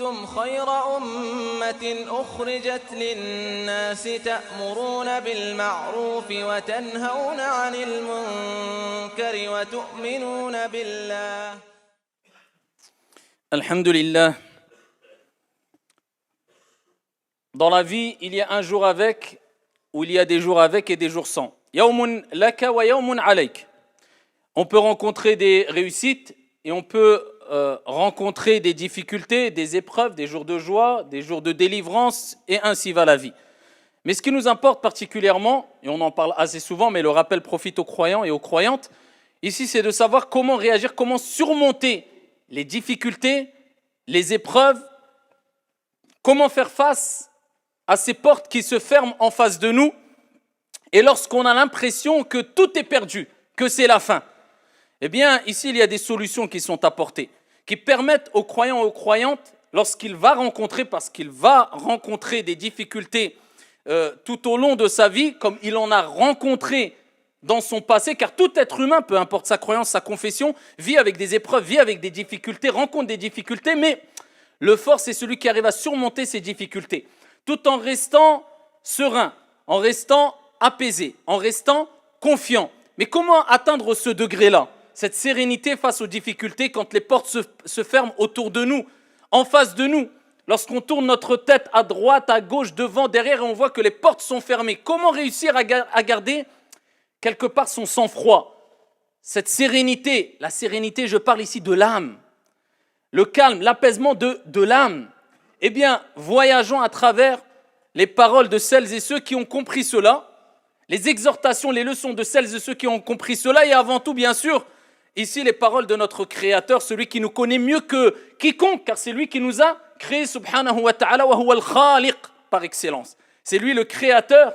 كنتم خير أمة أخرجت للناس تأمرون بالمعروف وتنهون عن المنكر وتؤمنون بالله. Alhamdulillah. Dans la vie, il y a un jour avec, ou il y a des jours avec et des jours sans. Yawmun laka wa yawmun alayk. On peut rencontrer des réussites et on peut rencontrer des difficultés, des épreuves, des jours de joie, des jours de délivrance, et ainsi va la vie. Mais ce qui nous importe particulièrement, et on en parle assez souvent, mais le rappel profite aux croyants et aux croyantes, ici c'est de savoir comment réagir, comment surmonter les difficultés, les épreuves, comment faire face à ces portes qui se ferment en face de nous, et lorsqu'on a l'impression que tout est perdu, que c'est la fin. Eh bien, ici, il y a des solutions qui sont apportées, qui permettent aux croyants et aux croyantes, lorsqu'il va rencontrer, parce qu'il va rencontrer des difficultés tout au long de sa vie, comme il en a rencontré dans son passé, car tout être humain, peu importe sa croyance, sa confession, vit avec des épreuves, vit avec des difficultés, rencontre des difficultés, mais le fort, c'est celui qui arrive à surmonter ces difficultés, tout en restant serein, en restant apaisé, en restant confiant. Mais comment atteindre ce degré-là, cette sérénité face aux difficultés quand les portes se ferment autour de nous, en face de nous, lorsqu'on tourne notre tête à droite, à gauche, devant, derrière, et on voit que les portes sont fermées. Comment réussir à garder quelque part son sang-froid, cette sérénité? La sérénité, je parle ici de l'âme, le calme, l'apaisement de l'âme. Eh bien, voyageons à travers les paroles de celles et ceux qui ont compris cela, les exhortations, les leçons de celles et ceux qui ont compris cela, et avant tout, bien sûr, ici les paroles de notre Créateur, celui qui nous connaît mieux que quiconque, car c'est lui qui nous a créé, subhanahu wa ta'ala, wa huwa al-khaliq, par excellence. C'est lui le Créateur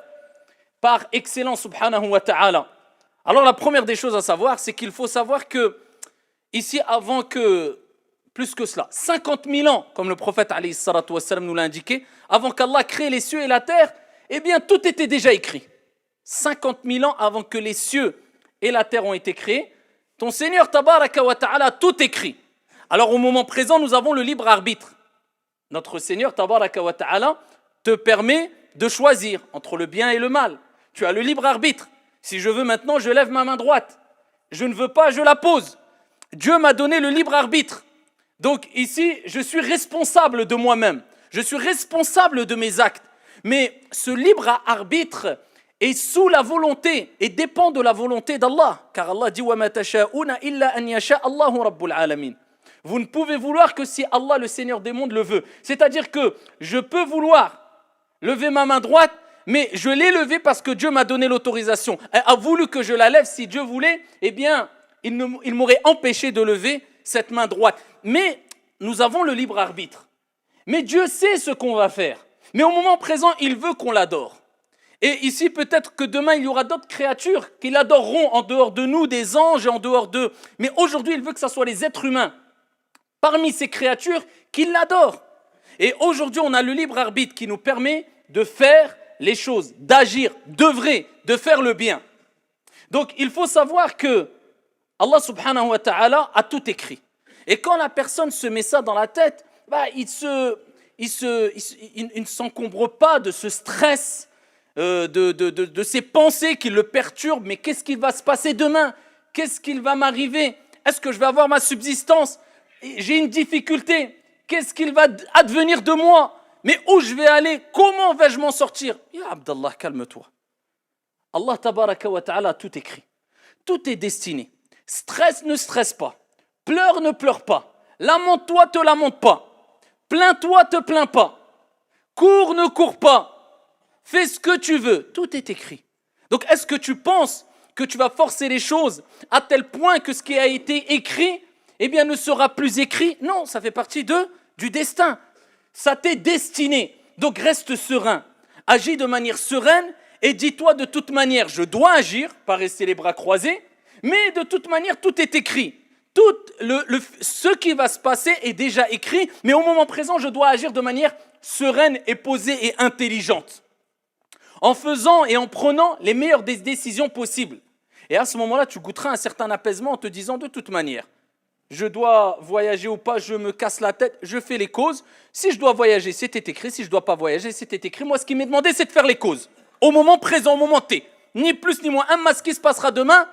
par excellence, subhanahu wa ta'ala. Alors la première des choses à savoir, c'est qu'il faut savoir que, ici, avant que, plus que cela, 50 000 ans, comme le prophète alayhi salatu wassalam nous l'a indiqué, avant qu'Allah crée les cieux et la terre, eh bien tout était déjà écrit. 50 000 ans avant que les cieux et la terre ont été créés, ton Seigneur tabaraka wa ta'ala a tout écrit. Alors au moment présent, nous avons le libre arbitre. Notre Seigneur tabaraka wa ta'ala te permet de choisir entre le bien et le mal. Tu as le libre arbitre. Si je veux maintenant, je lève ma main droite. Je ne veux pas, je la pose. Dieu m'a donné le libre arbitre. Donc ici, je suis responsable de moi-même. Je suis responsable de mes actes. Mais ce libre arbitre est sous la volonté et dépend de la volonté d'Allah. Car Allah dit « وَمَا تَشَاءُونَ إِلَّا أَنْ يَشَاءَ اللَّهُ رَبُّ الْعَالَمِينَ » Vous ne pouvez vouloir que si Allah, le Seigneur des mondes, le veut. C'est-à-dire que je peux vouloir lever ma main droite, mais je l'ai levée parce que Dieu m'a donné l'autorisation. Il a voulu que je la lève. Si Dieu voulait, eh bien, il m'aurait empêché de lever cette main droite. Mais nous avons le libre arbitre. Mais Dieu sait ce qu'on va faire. Mais au moment présent, il veut qu'on l'adore. Et ici, peut-être que demain, il y aura d'autres créatures qui l'adoreront en dehors de nous, des anges et en dehors d'eux. Mais aujourd'hui, il veut que ce soit les êtres humains, parmi ces créatures, qui l'adorent. Et aujourd'hui, on a le libre arbitre qui nous permet de faire les choses, d'agir, d'œuvrer, de faire le bien. Donc, il faut savoir que Allah subhanahu wa ta'ala a tout écrit. Et quand la personne se met ça dans la tête, il ne s'encombre pas de ce stress, de ces pensées qui le perturbent. Mais qu'est-ce qui va se passer demain? Qu'est-ce qu'il va m'arriver? Est-ce que je vais avoir ma subsistance? J'ai une difficulté. Qu'est-ce qu'il va advenir de moi? Mais où je vais aller? Comment vais-je m'en sortir? Ya Abdallah, calme-toi. Allah tabaraka wa ta'ala a tout écrit. Tout est destiné. Stresse, ne stresse pas. Pleure, ne pleure pas. Lamente-toi, te lamente pas. Plains-toi, te plains pas. Cours, ne cours pas. Fais ce que tu veux. Tout est écrit. Donc, est-ce que tu penses que tu vas forcer les choses à tel point que ce qui a été écrit, eh bien, ne sera plus écrit? Non, ça fait partie du destin. Ça t'est destiné. Donc, reste serein. Agis de manière sereine et dis-toi de toute manière, je dois agir, pas rester les bras croisés, mais de toute manière, tout est écrit. Ce qui va se passer est déjà écrit, mais au moment présent, je dois agir de manière sereine et posée et intelligente, en faisant et en prenant les meilleures des décisions possibles. Et à ce moment-là, tu goûteras un certain apaisement en te disant de toute manière, je dois voyager ou pas, je me casse la tête, je fais les causes. Si je dois voyager, c'était écrit. Si je ne dois pas voyager, c'était écrit. Moi, ce qui m'est demandé, c'est de faire les causes. Au moment présent, au moment T. Ni plus ni moins. Amma, ce qui se passera demain,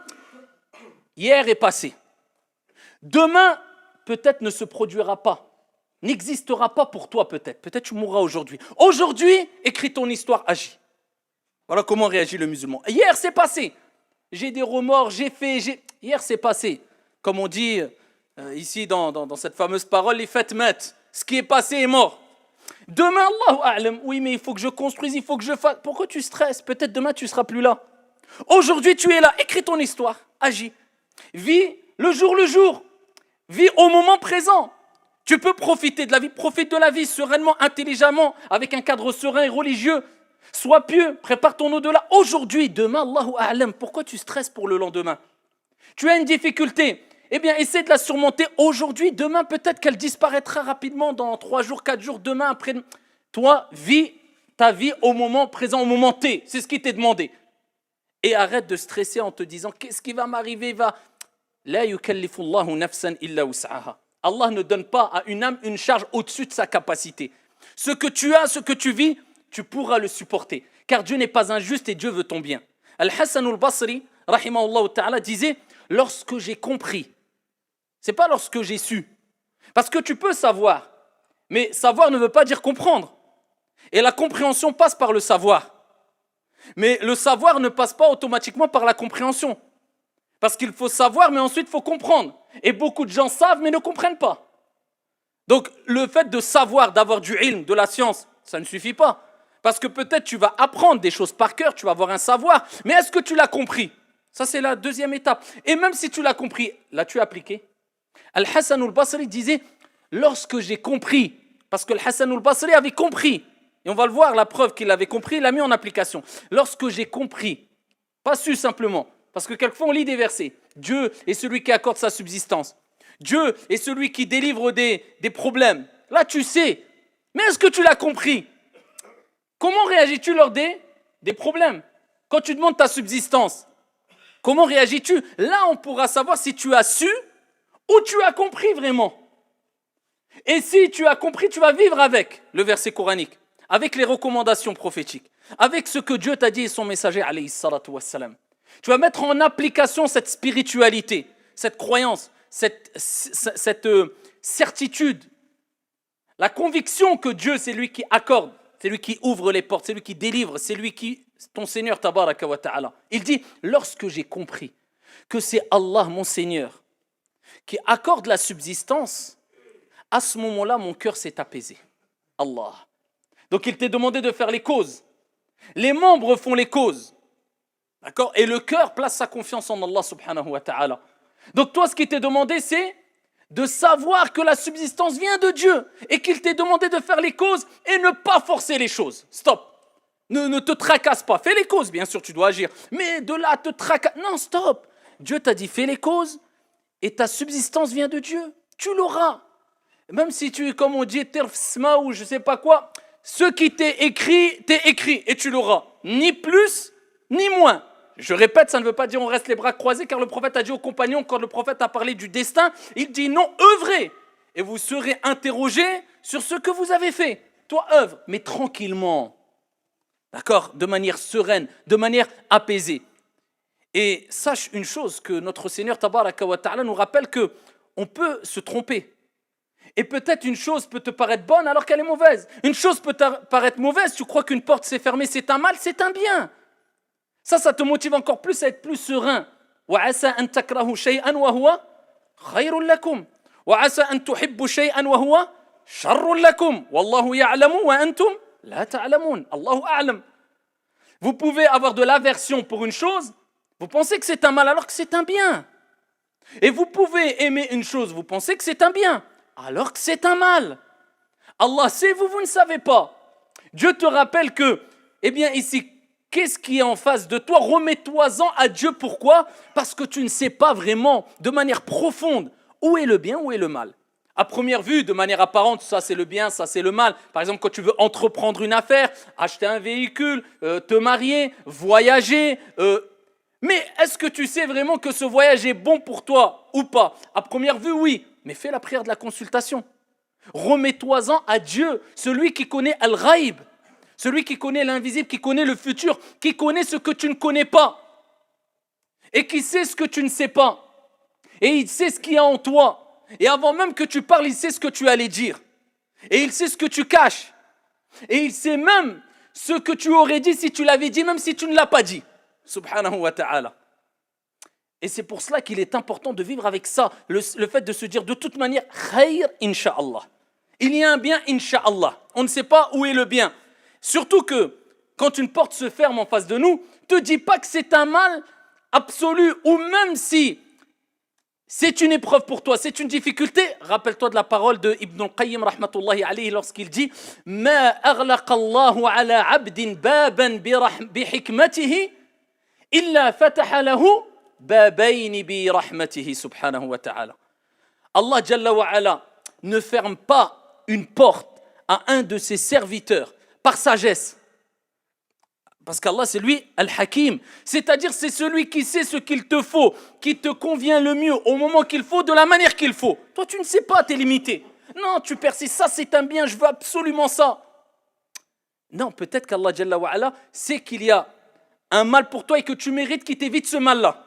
hier est passé. Demain, peut-être ne se produira pas. N'existera pas pour toi, peut-être. Peut-être tu mourras aujourd'hui. Aujourd'hui, écris ton histoire, agis. Voilà comment réagit le musulman. Hier, c'est passé. J'ai des remords, Hier, c'est passé. Comme on dit ici dans cette fameuse parole, les fêtes mettent. Ce qui est passé est mort. Demain, Allahu a'lam, oui, mais il faut que je construise, il faut que je fasse. Pourquoi tu stresses? Peut-être demain, tu ne seras plus là. Aujourd'hui, tu es là. Écris ton histoire, agis. Vis le jour. Vis au moment présent. Tu peux profiter de la vie. Profite de la vie sereinement, intelligemment, avec un cadre serein et religieux. Sois pieux, prépare ton au-delà. Aujourd'hui, demain, Allahu a'lam. Pourquoi tu stresses pour le lendemain? Tu as une difficulté. Eh bien, essaie de la surmonter aujourd'hui. Demain, peut-être qu'elle disparaîtra rapidement dans 3 jours, 4 jours, demain, après. Toi, vis ta vie au moment présent, au moment T. C'est ce qui t'est demandé. Et arrête de stresser en te disant qu'est-ce qui va m'arriver. La yukallifu Allahu nafsan illa wus'aha. Allah ne donne pas à une âme une charge au-dessus de sa capacité. Ce que tu as, ce que tu vis, tu pourras le supporter. Car Dieu n'est pas injuste et Dieu veut ton bien. Al-Hassan al-Basri, rahimahullah ta'ala, disait lorsque j'ai compris. C'est pas lorsque j'ai su. Parce que tu peux savoir. Mais savoir ne veut pas dire comprendre. Et la compréhension passe par le savoir. Mais le savoir ne passe pas automatiquement par la compréhension. Parce qu'il faut savoir, mais ensuite il faut comprendre. Et beaucoup de gens savent, mais ne comprennent pas. Donc le fait de savoir, d'avoir du ilm, de la science, ça ne suffit pas. Parce que peut-être tu vas apprendre des choses par cœur, tu vas avoir un savoir, mais est-ce que tu l'as compris? Ça c'est la deuxième étape. Et même si tu l'as compris, l'as-tu appliqué? Al-Hassan al-Basri disait, lorsque j'ai compris, parce que Al-Hassan al-Basri avait compris, et on va le voir, la preuve qu'il avait compris, il l'a mis en application. Lorsque j'ai compris, pas su simplement, parce que quelquefois on lit des versets, Dieu est celui qui accorde sa subsistance, Dieu est celui qui délivre des problèmes. Là tu sais, mais est-ce que tu l'as compris? Comment réagis-tu lors des problèmes? Quand tu demandes ta subsistance, comment réagis-tu? Là on pourra savoir si tu as su ou tu as compris vraiment. Et si tu as compris, tu vas vivre avec le verset coranique, avec les recommandations prophétiques, avec ce que Dieu t'a dit et son messager, alayhi salatu wassalam. Tu vas mettre en application cette spiritualité, cette croyance, cette certitude, la conviction que Dieu, c'est lui qui accorde, c'est lui qui ouvre les portes, c'est lui qui délivre, c'est lui qui, ton Seigneur, tabaraka wa ta'ala. Il dit, lorsque j'ai compris que c'est Allah, mon Seigneur, qui accorde la subsistance, à ce moment-là, mon cœur s'est apaisé. Allah. Donc il t'est demandé de faire les causes. Les membres font les causes. D'accord? Et le cœur place sa confiance en Allah subhanahu wa ta'ala. Donc toi, ce qui t'est demandé, c'est de savoir que la subsistance vient de Dieu et qu'il t'est demandé de faire les causes et ne pas forcer les choses. Stop. Ne te tracasse pas. Fais les causes, bien sûr, tu dois agir. Mais de là, te tracasse. Non, stop. Dieu t'a dit, fais les causes et ta subsistance vient de Dieu. Tu l'auras. Même si tu, comme on dit, terfsma ou je ne sais pas quoi, ce qui t'est écrit et tu l'auras. Ni plus, ni moins. Je répète, ça ne veut pas dire on reste les bras croisés, car le prophète a dit aux compagnons, quand le prophète a parlé du destin, il dit non, œuvrez, et vous serez interrogés sur ce que vous avez fait. Toi, œuvre, mais tranquillement. D'accord? De manière sereine, de manière apaisée. Et sache une chose, que notre Seigneur tabaraka wa ta'ala nous rappelle qu'on peut se tromper. Et peut-être une chose peut te paraître bonne alors qu'elle est mauvaise. Une chose peut te paraître mauvaise, tu crois qu'une porte s'est fermée, c'est un mal, c'est un bien. Ça te motive encore plus à être plus serein. وَعَسَىٰ أَن تَكْرَهُ شَيْئًا وَهُوَ خَيْرٌ لَكُمْ وَعَسَىٰ أَن تُحِبُّ شَيْئًا وَهُوَ شَرٌ لَكُمْ وَاللَّهُ يَعْلَمُ وَأَنْتُمْ لَا تَعْلَمُونَ Allahu a'lam. Vous pouvez avoir de l'aversion pour une chose, vous pensez que c'est un mal alors que c'est un bien. Et vous pouvez aimer une chose, vous pensez que c'est un bien alors que c'est un mal. Allah sait, vous ne savez pas. Dieu te rappelle que, eh bien ici, qu'est-ce qui est en face de toi? Remets-toi-en à Dieu. Pourquoi? Parce que tu ne sais pas vraiment, de manière profonde, où est le bien, où est le mal. À première vue, de manière apparente, ça c'est le bien, ça c'est le mal. Par exemple, quand tu veux entreprendre une affaire, acheter un véhicule, te marier, voyager. Mais est-ce que tu sais vraiment que ce voyage est bon pour toi ou pas? À première vue, oui. Mais fais la prière de la consultation. Remets-toi-en à Dieu, celui qui connaît Al-Ghaib, celui qui connaît l'invisible, qui connaît le futur, qui connaît ce que tu ne connais pas et qui sait ce que tu ne sais pas. Et il sait ce qu'il y a en toi. Et avant même que tu parles, il sait ce que tu allais dire. Et il sait ce que tu caches. Et il sait même ce que tu aurais dit si tu l'avais dit, même si tu ne l'as pas dit. Subhanahu wa ta'ala. Et c'est pour cela qu'il est important de vivre avec ça. Le fait de se dire de toute manière, khayr, insha'Allah. Il y a un bien, insha'Allah. On ne sait pas où est le bien. Surtout que quand une porte se ferme en face de nous, ne te dis pas que c'est un mal absolu, ou même si c'est une épreuve pour toi, c'est une difficulté. Rappelle-toi de la parole de Ibn al-Qayyim rahmatullahi alayhi lorsqu'il dit Ma aghlaqa Allahu ala abdin baban bi hikmatihi illa fataha lahu babayni bi rahmatihi subhanahu wa ta'ala. Allah Jalla wa ala ne ferme pas une porte à un de ses serviteurs par sagesse. Parce qu'Allah, c'est lui, Al-Hakim. C'est-à-dire, c'est celui qui sait ce qu'il te faut, qui te convient le mieux, au moment qu'il faut, de la manière qu'il faut. Toi, tu ne sais pas, tu es limité. Non, tu persistes, ça c'est un bien, je veux absolument ça. Non, peut-être qu'Allah Jalla wa ala sait qu'il y a un mal pour toi et que tu mérites qu'il t'évite ce mal-là.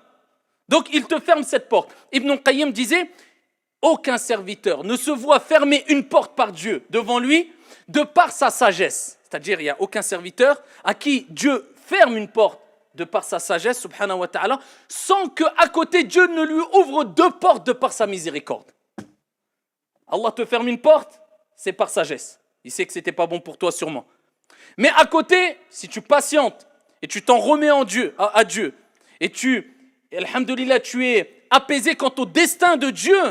Donc, il te ferme cette porte. Ibn al-Qayyim disait, aucun serviteur ne se voit fermer une porte par Dieu devant lui de par sa sagesse. C'est-à-dire, il n'y a aucun serviteur à qui Dieu ferme une porte de par sa sagesse, subhanahu wa ta'ala, sans qu'à côté Dieu ne lui ouvre deux portes de par sa miséricorde. Allah te ferme une porte, c'est par sagesse. Il sait que ce n'était pas bon pour toi sûrement. Mais à côté, si tu patientes et tu t'en remets à Dieu, et alhamdoulilah, tu es apaisé quant au destin de Dieu,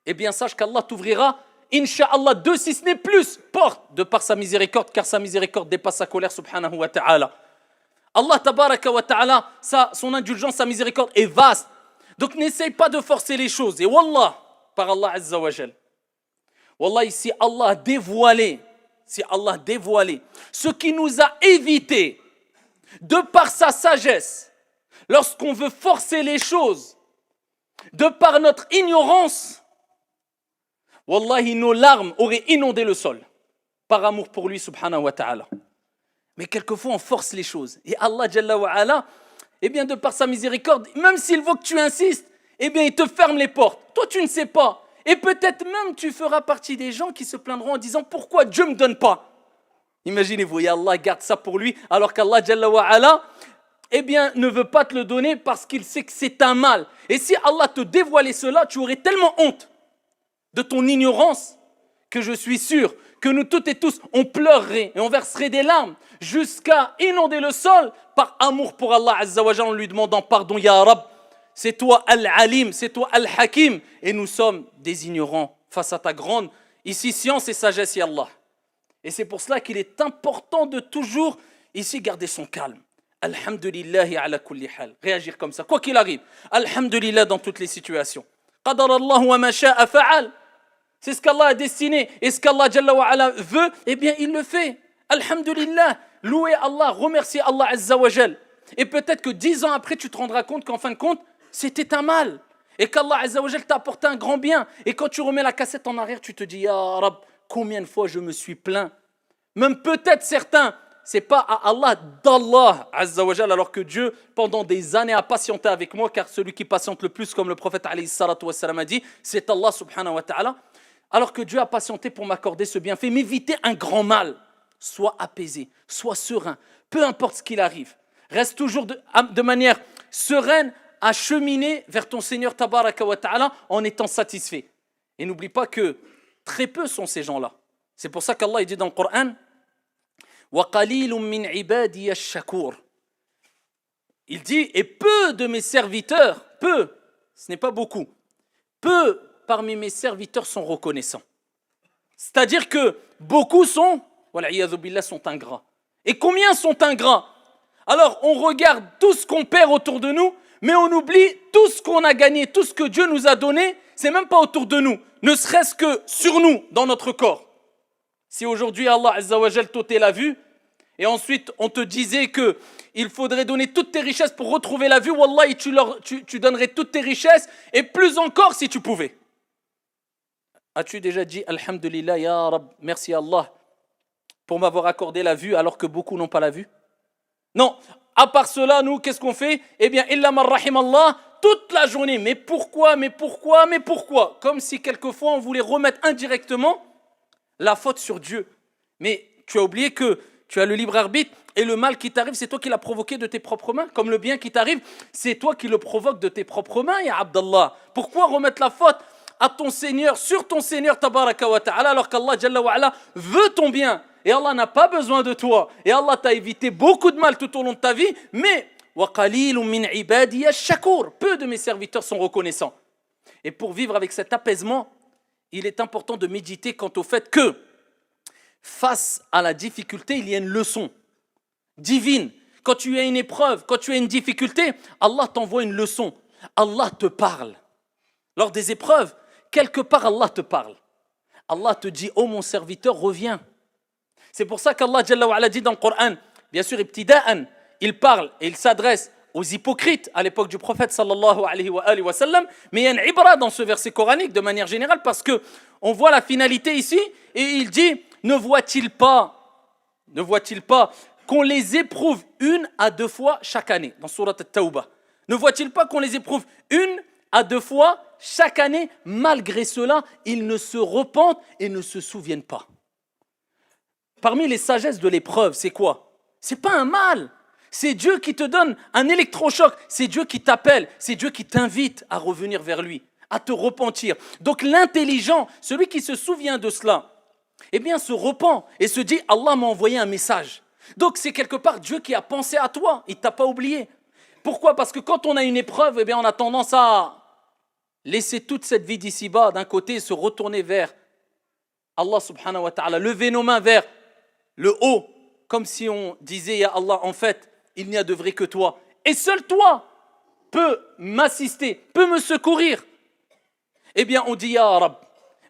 eh bien sache qu'Allah t'ouvrira Inch'Allah, deux si ce n'est plus, porte de par sa miséricorde, car sa miséricorde dépasse sa colère, subhanahu wa ta'ala. Allah tabaraka wa ta'ala, son indulgence, sa miséricorde est vaste. Donc n'essaye pas de forcer les choses. Et wallah, par Allah azza wa jal. Wallah, si Allah a dévoilé ce qui nous a évité de par sa sagesse, lorsqu'on veut forcer les choses, de par notre ignorance, wallahi, nos larmes auraient inondé le sol par amour pour lui, subhanahu wa ta'ala. Mais quelquefois, on force les choses. Et Allah, Jalla wa ala, eh bien, de par sa miséricorde, même s'il veut que tu insistes, eh bien, il te ferme les portes. Toi, tu ne sais pas. Et peut-être même, tu feras partie des gens qui se plaindront en disant, pourquoi Dieu ne me donne pas? Imaginez-vous, et Allah garde ça pour lui, alors qu'Allah, Jalla wa ala, eh bien, ne veut pas te le donner parce qu'il sait que c'est un mal. Et si Allah te dévoilait cela, tu aurais tellement honte de ton ignorance, que je suis sûr que nous toutes et tous, on pleurerait et on verserait des larmes jusqu'à inonder le sol par amour pour Allah Azza wa Jalla en lui demandant pardon, Ya Rab, c'est toi Al-Alim, c'est toi Al-Hakim, et nous sommes des ignorants face à ta grande, ici, science et sagesse, Ya Allah. Et c'est pour cela qu'il est important de toujours, ici, garder son calme. Alhamdulillahi ala kulli hal. Réagir comme ça, quoi qu'il arrive. Alhamdulillah dans toutes les situations. Qadar Allah wa ma sha'a fa'al. C'est ce qu'Allah a destiné et ce qu'Allah Jalla wa ala veut, eh bien il le fait. Alhamdulillah, louez Allah, remerciez Allah Azza wa Jal. Et peut-être que 10 ans après, tu te rendras compte qu'en fin de compte, c'était un mal. Et qu'Allah Azza wa Jal t'a apporté un grand bien. Et quand tu remets la cassette en arrière, tu te dis, Ya Rab, combien de fois je me suis plaint. Même peut-être certains, c'est pas à Allah, d'Allah Azza wa Jal, alors que Dieu, pendant des années, a patienté avec moi, car celui qui patiente le plus, comme le prophète alayhi salatu wa salam a dit, c'est Allah subhanahu wa ta'ala. Alors que Dieu a patienté pour m'accorder ce bienfait, m'éviter un grand mal. Sois apaisé, sois serein, peu importe ce qu'il arrive. Reste toujours de manière sereine à cheminer vers ton Seigneur tabaraka wa ta'ala en étant satisfait. Et n'oublie pas que très peu sont ces gens-là. C'est pour ça qu'Allah dit dans le Coran, وَقَلِيلٌ مِّنْ عِبَادِيَ الشَّكُورِ. Il dit, et peu de mes serviteurs, peu, ce n'est pas beaucoup, peu parmi mes serviteurs sont reconnaissants. C'est-à-dire que beaucoup sont ingrats. Et combien sont ingrats? Alors on regarde tout ce qu'on perd autour de nous, mais on oublie tout ce qu'on a gagné, tout ce que Dieu nous a donné, c'est même pas autour de nous, ne serait-ce que sur nous, dans notre corps. Si aujourd'hui Allah Azza wa Jal t'ôtait la vue, et ensuite on te disait que il faudrait donner toutes tes richesses pour retrouver la vue, wallahi, tu donnerais toutes tes richesses et plus encore si tu pouvais. As-tu déjà dit Alhamdulillah, Ya Rab, merci Allah pour m'avoir accordé la vue alors que beaucoup n'ont pas la vue? Non, à part cela, nous, qu'est-ce qu'on fait? Eh bien, illa man rahim Allah, toute la journée. Mais pourquoi? Comme si quelquefois on voulait remettre indirectement la faute sur Dieu. Mais tu as oublié que tu as le libre arbitre et le mal qui t'arrive, c'est toi qui l'as provoqué de tes propres mains. Comme le bien qui t'arrive, c'est toi qui le provoques de tes propres mains, ya Abdallah. Pourquoi remettre la faute à ton Seigneur, sur ton Seigneur, tabaraka wa ta'ala, alors qu'Allah Jalla wa ala veut ton bien? Et Allah n'a pas besoin de toi. Et Allah t'a évité beaucoup de mal tout au long de ta vie. Mais peu de mes serviteurs sont reconnaissants. Et pour vivre avec cet apaisement, il est important de méditer quant au fait que face à la difficulté, il y a une leçon divine. Quand tu as une épreuve, quand tu as une difficulté, Allah t'envoie une leçon. Allah te parle. Lors des épreuves, quelque part Allah te parle. Allah te dit, oh mon serviteur, reviens. C'est pour ça qu'Allah Jalla wa ala dit dans le Coran, bien sûr, ibtida'an, il parle et il s'adresse aux hypocrites à l'époque du prophète sallallahu alayhi wa sallam, mais il y a une ibra dans ce verset coranique de manière générale parce que on voit la finalité ici et il dit, ne voit-il pas qu'on les éprouve 1 à 2 fois chaque année dans Surat At-Tawbah? Ne voit-il pas qu'on les éprouve 1 à 2 fois chaque année? Malgré cela, ils ne se repentent et ne se souviennent pas. Parmi les sagesses de l'épreuve, c'est quoi? C'est pas un mal. C'est Dieu qui te donne un électrochoc. C'est Dieu qui t'appelle. C'est Dieu qui t'invite à revenir vers lui, à te repentir. Donc l'intelligent, celui qui se souvient de cela, eh bien se repent et se dit, Allah m'a envoyé un message. Donc c'est quelque part Dieu qui a pensé à toi. Il ne t'a pas oublié. Pourquoi? Parce que quand on a une épreuve, eh bien on a tendance à laisser toute cette vie d'ici-bas d'un côté et se retourner vers Allah subhanahu wa ta'ala, lever nos mains vers le haut, comme si on disait, ya Allah, en fait, il n'y a de vrai que toi. Et seul toi peut m'assister, peut me secourir. Eh bien, on dit, ya Rab.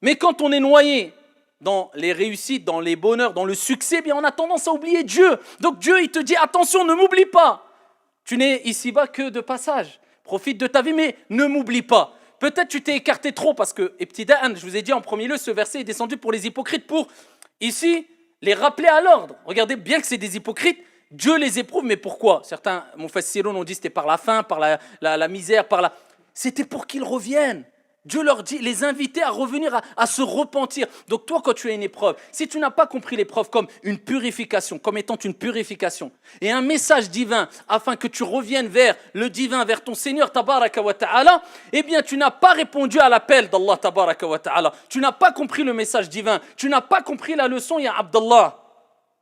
Mais quand on est noyé dans les réussites, dans les bonheurs, dans le succès, eh bien, on a tendance à oublier Dieu. Donc Dieu, il te dit, attention, ne m'oublie pas. Tu n'es ici-bas que de passage. Profite de ta vie, mais ne m'oublie pas. Peut-être tu t'es écarté trop parce que, ibtida'an, je vous ai dit en premier lieu, ce verset est descendu pour les hypocrites, pour ici les rappeler à l'ordre. Regardez bien que c'est des hypocrites, Dieu les éprouve, mais pourquoi? Certains mufassirun ont dit c'était par la faim, par la misère, c'était pour qu'ils reviennent. Dieu leur dit, les inviter à revenir, à se repentir. Donc toi, quand tu as une épreuve, si tu n'as pas compris l'épreuve comme une purification, comme étant une purification, et un message divin, afin que tu reviennes vers le divin, vers ton Seigneur, tabaraka wa ta'ala, eh bien tu n'as pas répondu à l'appel d'Allah, tabaraka wa ta'ala. Tu n'as pas compris le message divin, tu n'as pas compris la leçon, ya Abdallah.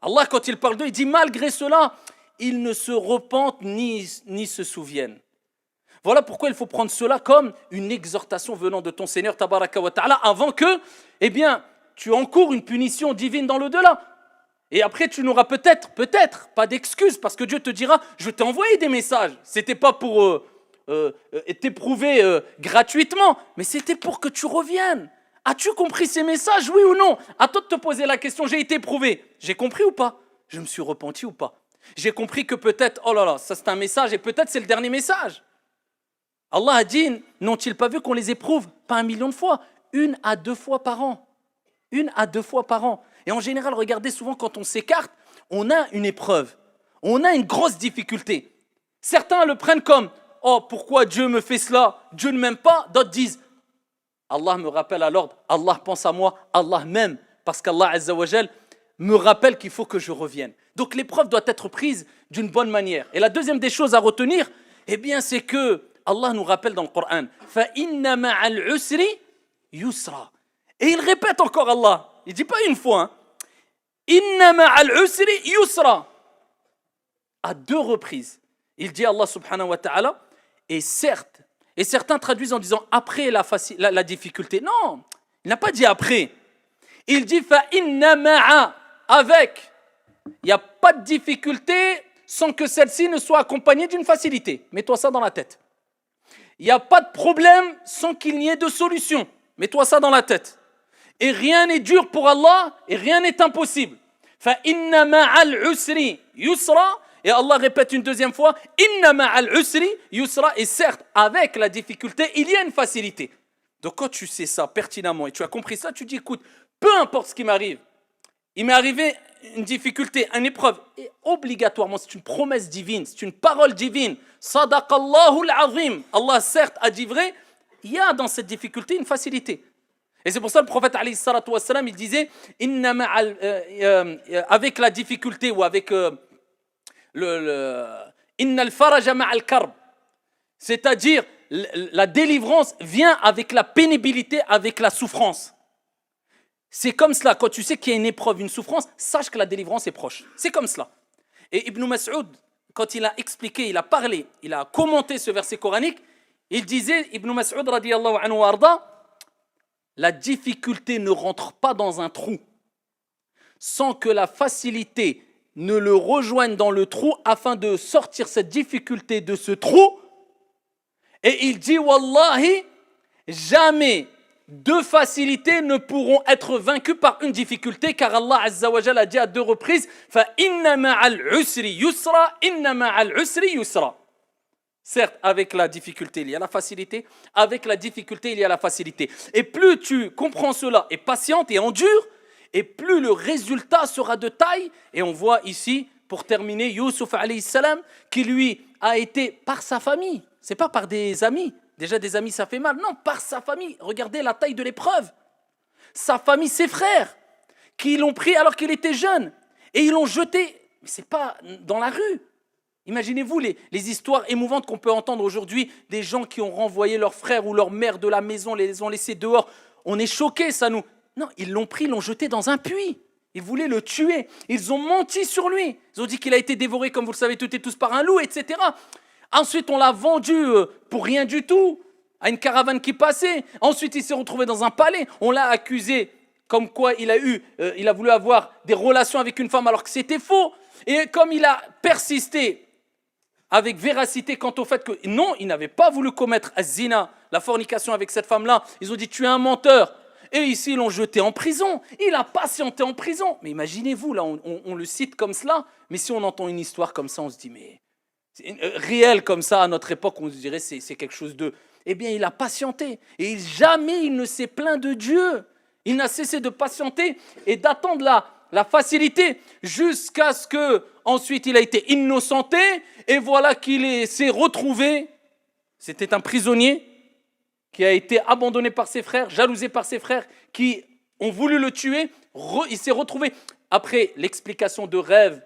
Allah, quand il parle d'eux, il dit, malgré cela, ils ne se repentent ni se souviennent. Voilà pourquoi il faut prendre cela comme une exhortation venant de ton Seigneur tabaraka wa ta'ala avant que, eh bien, tu encours une punition divine dans l'au-delà. Et après, tu n'auras peut-être pas d'excuses parce que Dieu te dira, je t'ai envoyé des messages. C'était pas pour t'éprouver gratuitement, mais c'était pour que tu reviennes. As-tu compris ces messages, oui ou non? À toi de te poser la question, j'ai été éprouvé. J'ai compris ou pas? Je me suis repenti ou pas? J'ai compris que peut-être, oh là là, ça c'est un message et peut-être c'est le dernier message. Allah a dit, n'ont-ils pas vu qu'on les éprouve? Pas 1 million de fois, 1 à 2 fois par an. 1 à 2 fois par an. Et en général, regardez, souvent quand on s'écarte, on a une épreuve, on a une grosse difficulté. Certains le prennent comme, oh pourquoi Dieu me fait cela? Dieu ne m'aime pas. D'autres disent, Allah me rappelle à l'ordre, Allah pense à moi, Allah m'aime. Parce qu'Allah Azza wa Jal me rappelle qu'il faut que je revienne. Donc l'épreuve doit être prise d'une bonne manière. Et la deuxième des choses à retenir, eh bien c'est que Allah nous rappelle dans le Coran, فَإِنَّ مَعَ الْعُسْرِ يُسْرًا. Et il répète encore Allah, il ne dit pas une fois, hein. إِنَّ مَعَ الْعُسْرِ يُسْرًا. À 2 reprises, il dit Allah subhanahu wa ta'ala, et certes, et certains traduisent en disant après la difficulté. Non, il n'a pas dit après. Il dit فَإِنَّ مَعَ, avec. Il n'y a pas de difficulté sans que celle-ci ne soit accompagnée d'une facilité. Mets-toi ça dans la tête. Il n'y a pas de problème sans qu'il n'y ait de solution. Mets-toi ça dans la tête. Et rien n'est dur pour Allah et rien n'est impossible. فَإِنَّ مَعَ الْعُسْرِ يُسْرًا. Et Allah répète une deuxième fois, Inna ma'al usri yusra. Et certes, avec la difficulté, il y a une facilité. Donc quand tu sais ça pertinemment et tu as compris ça, tu dis, écoute, peu importe ce qui m'arrive, il m'est arrivé une difficulté, une épreuve, et obligatoirement, c'est une promesse divine, c'est une parole divine. Sadaqallahu al-azim. Allah certes a dit vrai, il y a dans cette difficulté une facilité. Et c'est pour ça que le prophète alayhi salatu wassalam, il disait, Inna ma'al, avec la difficulté ou avec... Inna al-faraja ma'al karb, c'est-à-dire la délivrance vient avec la pénibilité, avec la souffrance. C'est comme cela, quand tu sais qu'il y a une épreuve, une souffrance, sache que la délivrance est proche. C'est comme cela. Et Ibn Mas'ud, quand il a expliqué, il a parlé, il a commenté ce verset coranique, il disait, Ibn Mas'ud radiyallahu anhu wa arda, la difficulté ne rentre pas dans un trou sans que la facilité ne le rejoignent dans le trou afin de sortir cette difficulté de ce trou. Et il dit, Wallahi, jamais deux facilités ne pourront être vaincues par une difficulté, car Allah Azza wa Jalla a dit à deux reprises, Fa inna ma'al usri yusra, inna ma'al usri yusra. Certes, avec la difficulté, il y a la facilité. Avec la difficulté, il y a la facilité. Et plus tu comprends cela et patiente et endure, et plus le résultat sera de taille. Et on voit ici, pour terminer, Youssouf alayhi salam, qui lui a été par sa famille. C'est pas par des amis. Déjà des amis, ça fait mal. Non, par sa famille. Regardez la taille de l'épreuve. Sa famille, ses frères, qui l'ont pris alors qu'il était jeune. Et ils l'ont jeté. Mais c'est pas dans la rue. Imaginez-vous les histoires émouvantes qu'on peut entendre aujourd'hui, des gens qui ont renvoyé leur frère ou leur mère de la maison, les ont laissés dehors. On est choqués, ça nous... Non, ils l'ont pris, l'ont jeté dans un puits. Ils voulaient le tuer. Ils ont menti sur lui. Ils ont dit qu'il a été dévoré, comme vous le savez toutes et tous, par un loup, etc. Ensuite, on l'a vendu pour rien du tout à une caravane qui passait. Ensuite, il s'est retrouvé dans un palais. On l'a accusé comme quoi il a voulu avoir des relations avec une femme alors que c'était faux. Et comme il a persisté avec véracité quant au fait que non, il n'avait pas voulu commettre az-zina, la fornication avec cette femme-là, ils ont dit tu es un menteur. Et ici, ils l'ont jeté en prison. Il a patienté en prison. Mais imaginez-vous, là, on le cite comme cela. Mais si on entend une histoire comme ça, on se dit, mais réel comme ça, à notre époque, on se dirait, c'est quelque chose de... Eh bien, il a patienté. Et jamais il ne s'est plaint de Dieu. Il n'a cessé de patienter et d'attendre la facilité jusqu'à ce que ensuite il a été innocenté. Et voilà qu'il s'est retrouvé. C'était un prisonnier qui a été abandonné par ses frères, jalousé par ses frères, qui ont voulu le tuer. Il s'est retrouvé, après l'explication de rêve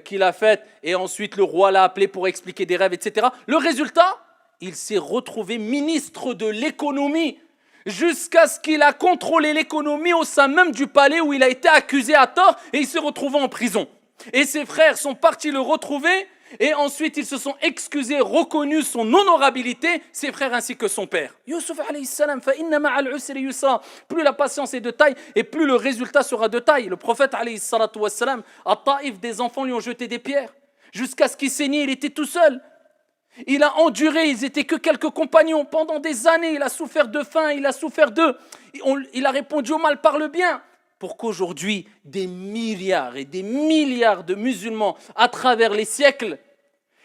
qu'il a faite, et ensuite le roi l'a appelé pour expliquer des rêves, etc. Le résultat, il s'est retrouvé ministre de l'économie, jusqu'à ce qu'il a contrôlé l'économie au sein même du palais où il a été accusé à tort, et il s'est retrouvé en prison. Et ses frères sont partis le retrouver, et ensuite ils se sont excusés, reconnus son honorabilité, ses frères ainsi que son père. Youssouf alayhi salam, fa inna ma'al usri yusra. Plus la patience est de taille et plus le résultat sera de taille. Le prophète alayhi salatu wassalam, à Taïf, des enfants lui ont jeté des pierres jusqu'à ce qu'il saignait, il était tout seul. Il a enduré, ils étaient que quelques compagnons pendant des années, il a souffert de faim, il a souffert d'eux. Il a répondu au mal par le bien. Pour qu'aujourd'hui, des milliards et des milliards de musulmans à travers les siècles,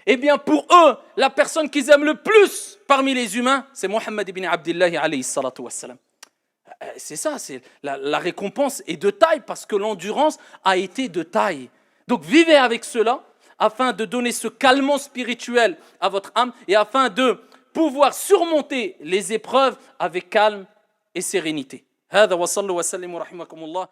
eh bien pour eux, la personne qu'ils aiment le plus parmi les humains, c'est Mohammed ibn Abdillah alayhi salatu wassalam. C'est ça, la récompense est de taille parce que l'endurance a été de taille. Donc vivez avec cela afin de donner ce calmant spirituel à votre âme et afin de pouvoir surmonter les épreuves avec calme et sérénité. هذا وصلوا وسلموا رحمكم الله